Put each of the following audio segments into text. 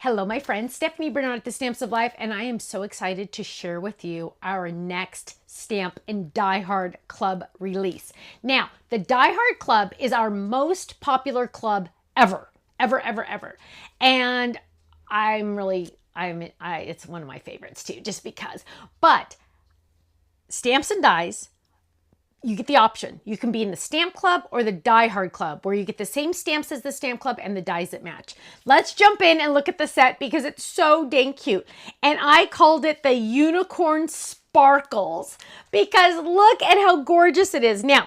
Hello, my friend. Stephanie Bernard at the Stamps of Life, and I am so excited to share with you our next Stamp and Die Hard Club release. Now, the Die Hard Club is our most popular club ever. And it's one of my favorites too, just because. But Stamps and Dies, you get the option. You can be in the Stamp Club or the Die Hard Club, where you get the same stamps as the Stamp Club and the dies that match. Let's jump in and look at the set because it's so dang cute. And I called it the Unicorn Sparkles because look at how gorgeous it is. Now,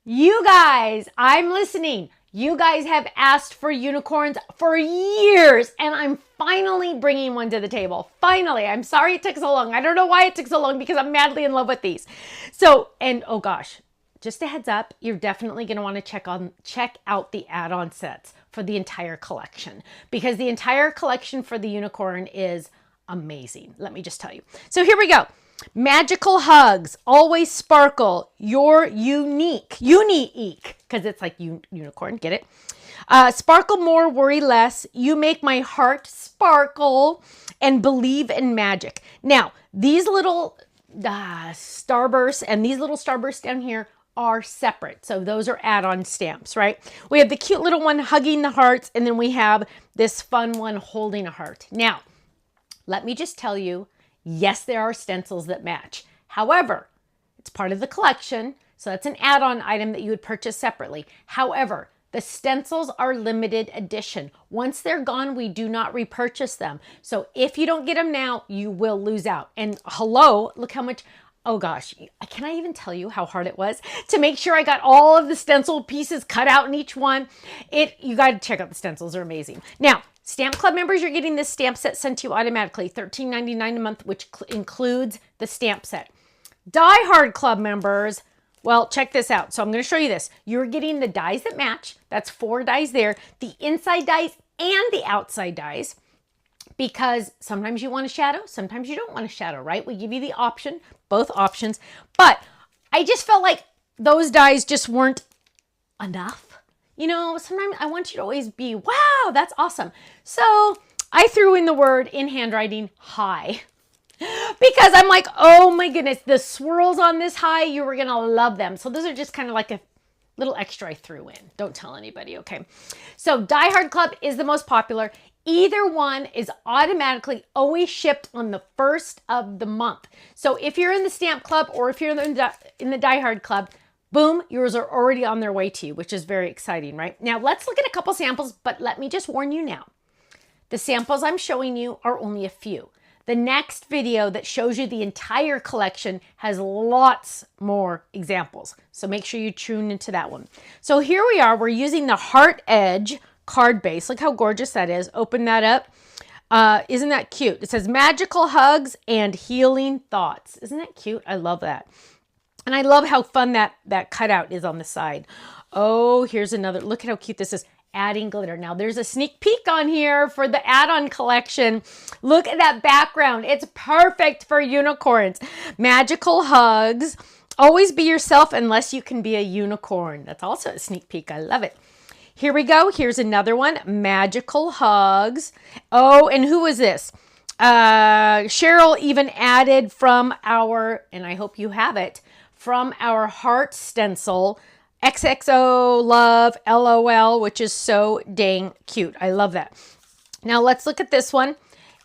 you guys, I'm listening. You guys have asked for unicorns for years, and I'm finally bringing one to the table. Finally. I'm sorry it took so long. I don't know why it took so long because I'm madly in love with these. So, and oh gosh, just a heads up, you're definitely going to want to check out the add-on sets for the entire collection because the entire collection for the unicorn is amazing. Let me just tell you. So here we go. Magical hugs, always sparkle, you're unique, because it's like unicorn, get it? Sparkle more, worry less, you make my heart sparkle, and believe in magic. Now, these little starbursts and these little starbursts down here are separate. So those are add-on stamps, right? We have the cute little one hugging the hearts, and then we have this fun one holding a heart. Now, let me just tell you, yes, there are stencils that match. However, it's part of the collection, so that's an add-on item that you would purchase separately. However, the stencils are limited edition. Once they're gone, we do not repurchase them. So if you don't get them now, you will lose out. And hello, look how much, oh gosh, can I even tell you how hard it was to make sure I got all of the stencil pieces cut out in each one? You got to check out the stencils, they're amazing. Now, Stamp Club members, you're getting this stamp set sent to you automatically, $13.99 a month, which includes the stamp set. Die Hard Club members, well, check this out. So I'm going to show you this. You're getting the dies that match. That's 4 dies there. The inside dies and the outside dies, because sometimes you want a shadow, sometimes you don't want a shadow, right? We give you the option, both options. But I just felt like those dies just weren't enough. You know, sometimes I want you to always be, wow, that's awesome. So I threw in the word in handwriting, high. Because I'm like, oh my goodness, the swirls on this high, you were going to love them. So those are just kind of like a little extra I threw in. Don't tell anybody, okay? So Die Hard Club is the most popular. Either one is automatically always shipped on the 1st of the month. So if you're in the Stamp Club or if you're in the Die Hard Club, boom, yours are already on their way to you, which is very exciting, right? Now, let's look at a couple samples, but let me just warn you now. The samples I'm showing you are only a few. The next video that shows you the entire collection has lots more examples, so make sure you tune into that one. So here we are. We're using the Heart Edge card base. Look how gorgeous that is. Open that up. Isn't that cute? It says magical hugs and healing thoughts. Isn't that cute? I love that. And I love how fun that cutout is on the side. Oh, here's another. Look at how cute this is. Adding glitter. Now, there's a sneak peek on here for the add-on collection. Look at that background. It's perfect for unicorns. Magical hugs. Always be yourself unless you can be a unicorn. That's also a sneak peek. I love it. Here we go. Here's another one. Magical hugs. Oh, and who is this? Cheryl even added from our, and I hope you have it, from our heart stencil, XXO love LOL, which is so dang cute. I love that. Now let's look at this one.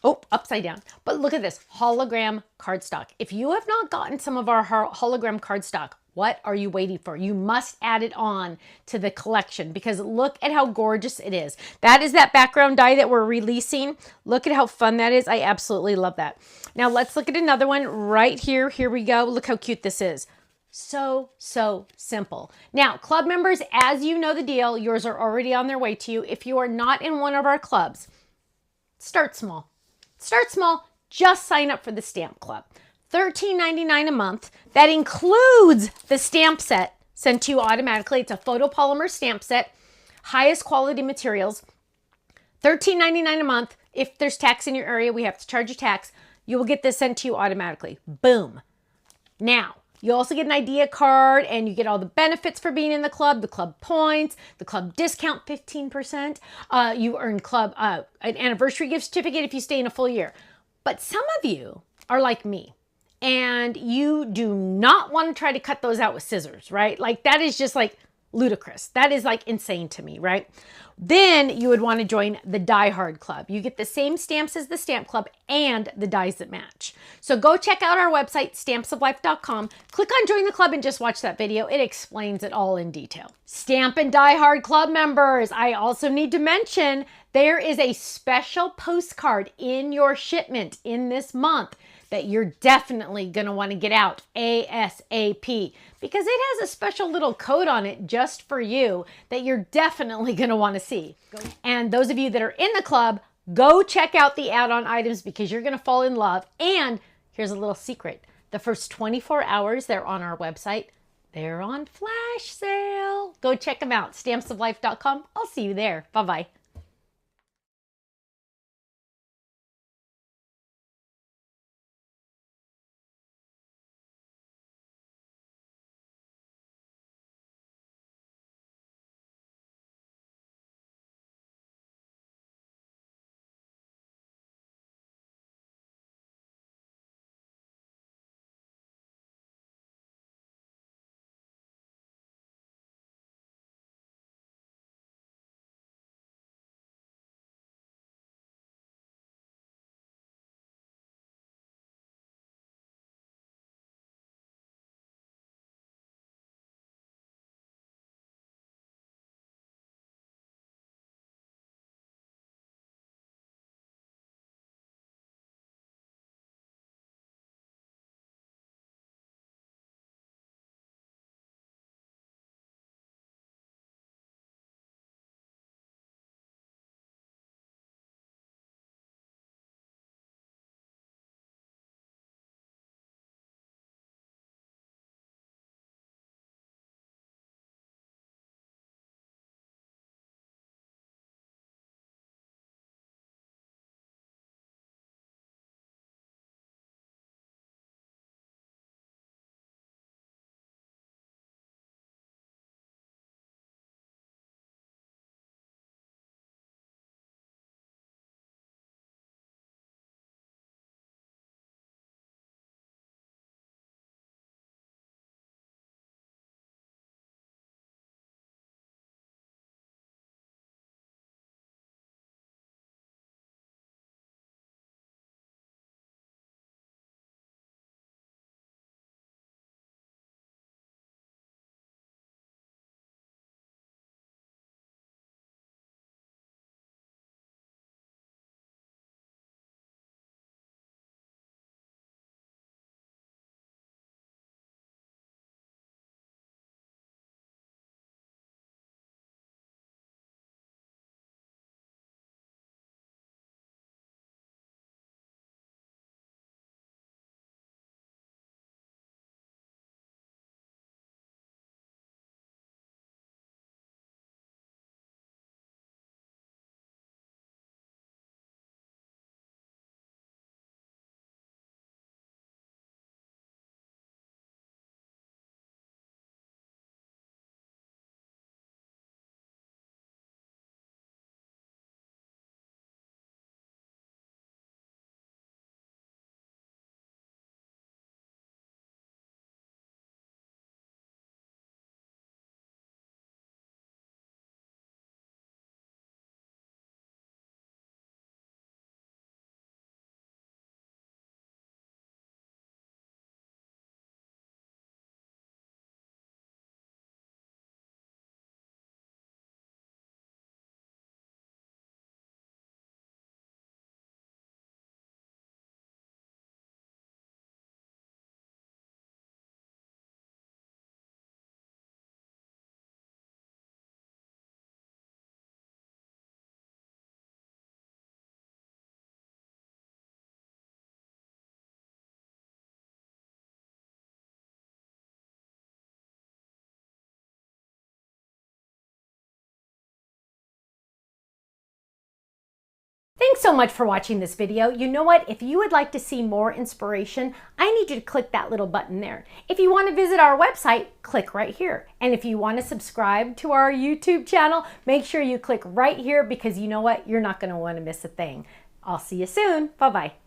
Oh, upside down. But look at this hologram cardstock. If you have not gotten some of our hologram cardstock, what are you waiting for? You must add it on to the collection because look at how gorgeous it is. That is that background die that we're releasing. Look at how fun that is. I absolutely love that. Now let's look at another one right here. Here we go. Look how cute this is. So simple. Now, club members, as you know the deal, yours are already on their way to you. If you are not in one of our clubs, start small. Start small. Just sign up for the Stamp Club. $13.99 a month. That includes the stamp set sent to you automatically. It's a photopolymer stamp set, highest quality materials. $13.99 a month. If there's tax in your area, we have to charge you tax. You will get this sent to you automatically. Boom. Now, You also get an idea card and you get all the benefits for being in the club points, the club discount 15%. You earn club an anniversary gift certificate if you stay in a full year. But some of you are like me and you do not want to try to cut those out with scissors, right? Like that is just like ludicrous. That is like insane to me, right? Then you would want to join the Die Hard Club. You get the same stamps as the Stamp Club and the dies that match. So go check out our website, stampsoflife.com. Click on Join the Club and just watch that video. It explains it all in detail. Stamp and Die Hard Club members, I also need to mention there is a special postcard in your shipment in this month that you're definitely going to want to get out ASAP because it has a special little code on it just for you that you're definitely going to want to see. And those of you that are in the club, go check out the add-on items because you're going to fall in love. And here's a little secret. The first 24 hours they're on our website, they're on flash sale. Go check them out, stampsoflife.com. I'll see you there. Bye-bye. Thanks so much for watching this video. You know what? If you would like to see more inspiration, I need you to click that little button there. If you want to visit our website, click right here. And if you want to subscribe to our YouTube channel, make sure you click right here because you know what? You're not going to want to miss a thing. I'll see you soon. Bye-bye.